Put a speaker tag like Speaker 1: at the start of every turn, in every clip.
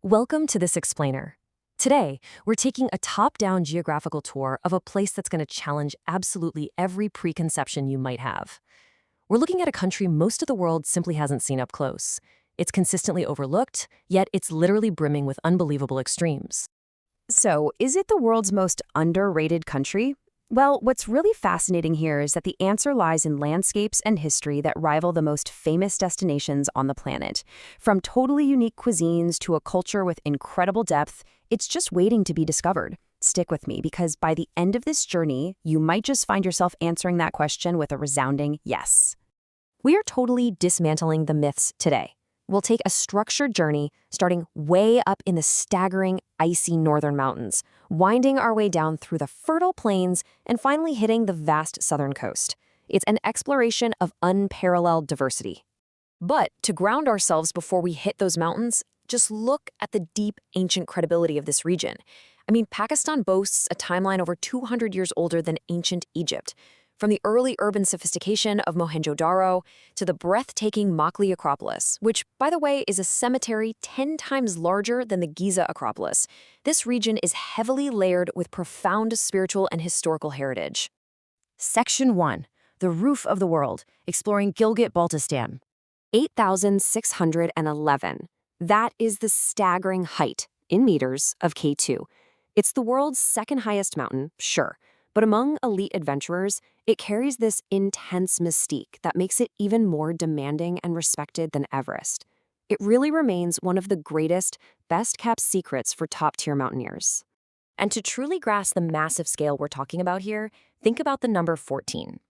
Speaker 1: Welcome to This Explainer. Today, we're taking a top-down geographical tour of a place that's going to challenge absolutely every preconception you might have. We're looking at a country most of the world simply hasn't seen up close. It's consistently overlooked, yet it's literally brimming with unbelievable extremes.
Speaker 2: So, is it the world's most underrated country? Well, what's really fascinating here is that the answer lies in landscapes and history that rival the most famous destinations on the planet. From totally unique cuisines to a culture with incredible depth, it's just waiting to be discovered. Stick with me, because by the end of this journey, you might just find yourself answering that question with a resounding yes.
Speaker 1: We are totally dismantling the myths today. We'll take a structured journey starting way up in the staggering, icy northern mountains, winding our way down through the fertile plains and finally hitting the vast southern coast. It's an exploration of unparalleled diversity. But to ground ourselves before we hit those mountains, just look at the deep, ancient credibility of this region. Pakistan boasts a timeline over 200 years older than ancient Egypt. From the early urban sophistication of Mohenjo-Daro to the breathtaking Makli Acropolis, which, by the way, is a cemetery 10 times larger than the Giza Acropolis, this region is heavily layered with profound spiritual and historical heritage.
Speaker 2: Section 1. The Roof of the World, exploring Gilgit-Baltistan.
Speaker 1: 8,611. That is the staggering height, in meters, of K2. It's the world's second highest mountain, sure, but among elite adventurers, it carries this intense mystique that makes it even more demanding and respected than Everest. It really remains one of the greatest, best-kept secrets for top-tier mountaineers. And to truly grasp the massive scale we're talking about here, think about the number 14.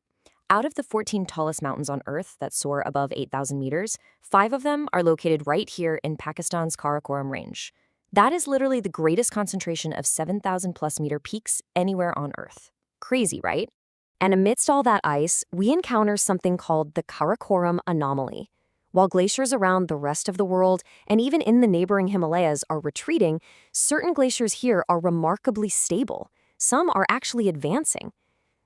Speaker 1: Out of the 14 tallest mountains on Earth that soar above 8,000 meters, 5 of them are located right here in Pakistan's Karakoram Range. That is literally the greatest concentration of 7,000-plus meter peaks anywhere on Earth. Crazy, right? And amidst all that ice, we encounter something called the Karakoram Anomaly. While glaciers around the rest of the world and even in the neighboring Himalayas are retreating, certain glaciers here are remarkably stable. Some are actually advancing.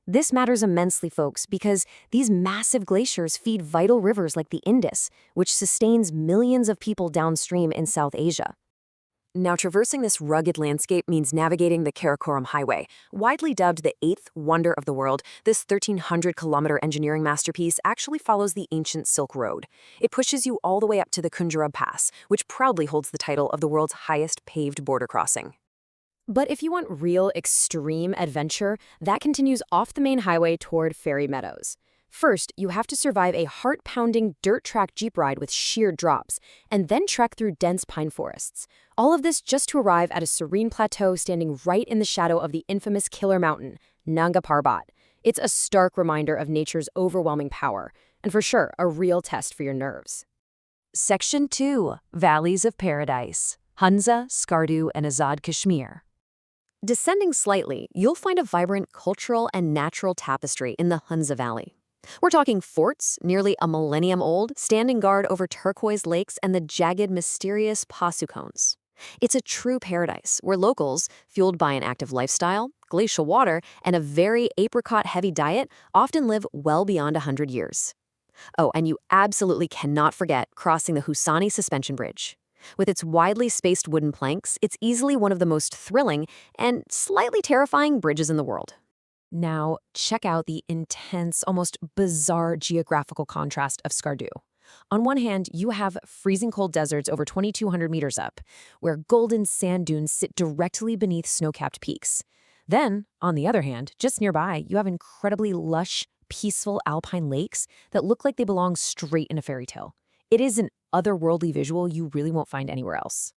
Speaker 1: This matters immensely, folks, because these massive glaciers feed vital rivers like the Indus, which sustains millions of people downstream in South Asia. Now, traversing this rugged landscape means navigating the Karakoram Highway. Widely dubbed the eighth wonder of the world, this 1,300-kilometer engineering masterpiece actually follows the ancient Silk Road. It pushes you all the way up to the Khunjerab Pass, which proudly holds the title of the world's highest paved border crossing. But if you want real extreme adventure, that continues off the main highway toward Fairy Meadows. First, you have to survive a heart-pounding dirt track jeep ride with sheer drops, and then trek through dense pine forests. All of this just to arrive at a serene plateau standing right in the shadow of the infamous killer mountain, Nanga Parbat. It's a stark reminder of nature's overwhelming power, and for sure, a real test for your nerves.
Speaker 2: Section 2. Valleys of Paradise. Hunza, Skardu, and Azad Kashmir.
Speaker 1: Descending slightly, you'll find a vibrant cultural and natural tapestry in the Hunza Valley. We're talking forts, nearly a millennium old, standing guard over turquoise lakes and the jagged, mysterious Pasu cones. It's a true paradise where locals, fueled by an active lifestyle, glacial water, and a very apricot-heavy diet, often live well beyond 100 years. Oh, and you absolutely cannot forget crossing the Husani Suspension Bridge. With its widely spaced wooden planks, it's easily one of the most thrilling and slightly terrifying bridges in the world. Now, check out the intense, almost bizarre geographical contrast of Skardu. On one hand, you have freezing cold deserts over 2,200 meters up, where golden sand dunes sit directly beneath snow-capped peaks. Then, on the other hand, just nearby, you have incredibly lush, peaceful alpine lakes that look like they belong straight in a fairy tale. It is an otherworldly visual you really won't find anywhere else.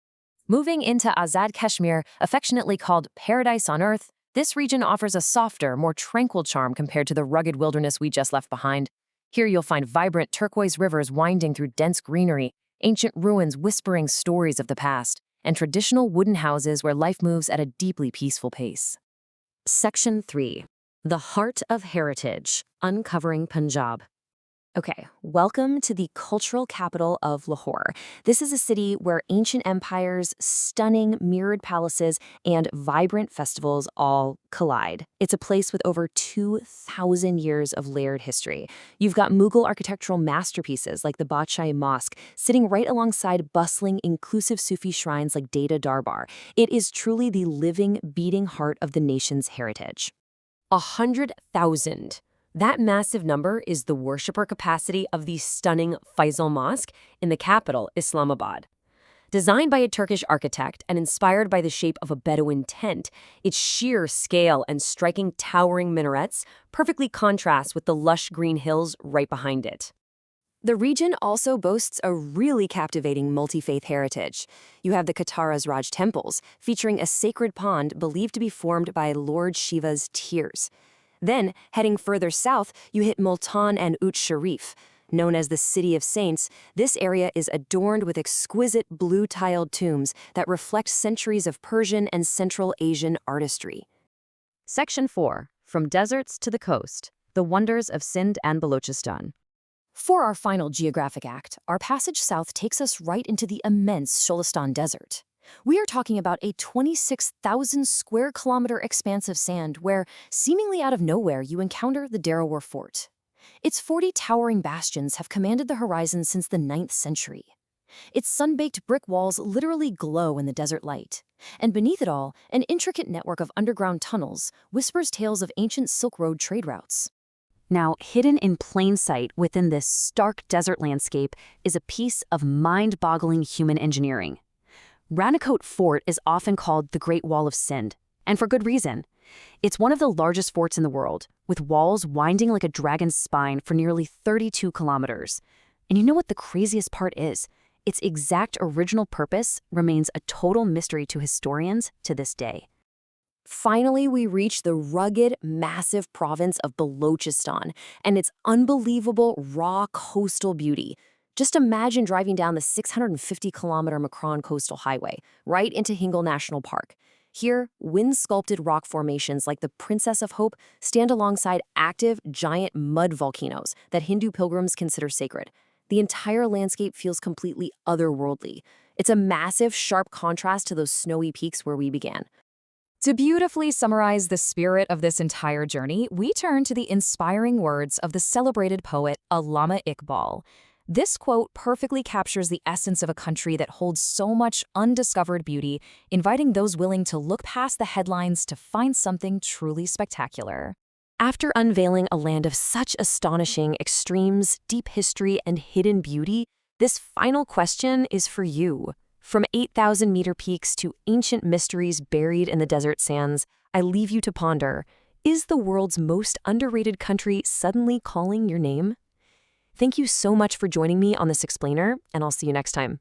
Speaker 1: Moving into Azad Kashmir, affectionately called Paradise on Earth, this region offers a softer, more tranquil charm compared to the rugged wilderness we just left behind. Here you'll find vibrant turquoise rivers winding through dense greenery, ancient ruins whispering stories of the past, and traditional wooden houses where life moves at a deeply peaceful pace. Section 3. The Heart of Heritage, Uncovering Punjab. Okay, welcome to the cultural capital of Lahore. This is a city where ancient empires, stunning mirrored palaces, and vibrant festivals all collide. It's a place with over 2,000 years of layered history. You've got Mughal architectural masterpieces like the Badshahi Mosque sitting right alongside bustling, inclusive Sufi shrines like Data Darbar. It is truly the living, beating heart of the nation's heritage. 100,000. That massive number is the worshiper capacity of the stunning Faisal Mosque in the capital, Islamabad. Designed by a Turkish architect and inspired by the shape of a Bedouin tent, its sheer scale and striking towering minarets perfectly contrast with the lush green hills right behind it. The region also boasts a really captivating multi-faith heritage. You have the Kataras Raj temples, featuring a sacred pond believed to be formed by Lord Shiva's tears. Then, heading further south, you hit Multan and Ut Sharif. Known as the City of Saints, this area is adorned with exquisite blue-tiled tombs that reflect centuries of Persian and Central Asian artistry.
Speaker 2: Section 4. From Deserts to the Coast. The Wonders of Sindh and Balochistan.
Speaker 1: For our final geographic act, our passage south takes us right into the immense Sholistan Desert. We are talking about a 26,000 square kilometer expanse of sand where, seemingly out of nowhere, you encounter the Darawar Fort. Its 40 towering bastions have commanded the horizon since the 9th century. Its sun-baked brick walls literally glow in the desert light. And beneath it all, an intricate network of underground tunnels whispers tales of ancient Silk Road trade routes.
Speaker 2: Now, hidden in plain sight within this stark desert landscape is a piece of mind-boggling human engineering. Ranikote Fort is often called the Great Wall of Sindh, and for good reason. It's one of the largest forts in the world, with walls winding like a dragon's spine for nearly 32 kilometers. And you know what the craziest part is? Its exact original purpose remains a total mystery to historians to this day.
Speaker 1: Finally, we reach the rugged, massive province of Balochistan and its unbelievable raw coastal beauty. Just imagine driving down the 650-kilometer Makran Coastal Highway, right into Hingal National Park. Here, wind-sculpted rock formations like the Princess of Hope stand alongside active, giant mud volcanoes that Hindu pilgrims consider sacred. The entire landscape feels completely otherworldly. It's a massive, sharp contrast to those snowy peaks where we began.
Speaker 3: To beautifully summarize the spirit of this entire journey, we turn to the inspiring words of the celebrated poet Allama Iqbal. This quote perfectly captures the essence of a country that holds so much undiscovered beauty, inviting those willing to look past the headlines to find something truly spectacular.
Speaker 1: After unveiling a land of such astonishing extremes, deep history, and hidden beauty, this final question is for you. From 8,000-meter peaks to ancient mysteries buried in the desert sands, I leave you to ponder, is the world's most underrated country suddenly calling your name? Thank you so much for joining me on this explainer, and I'll see you next time.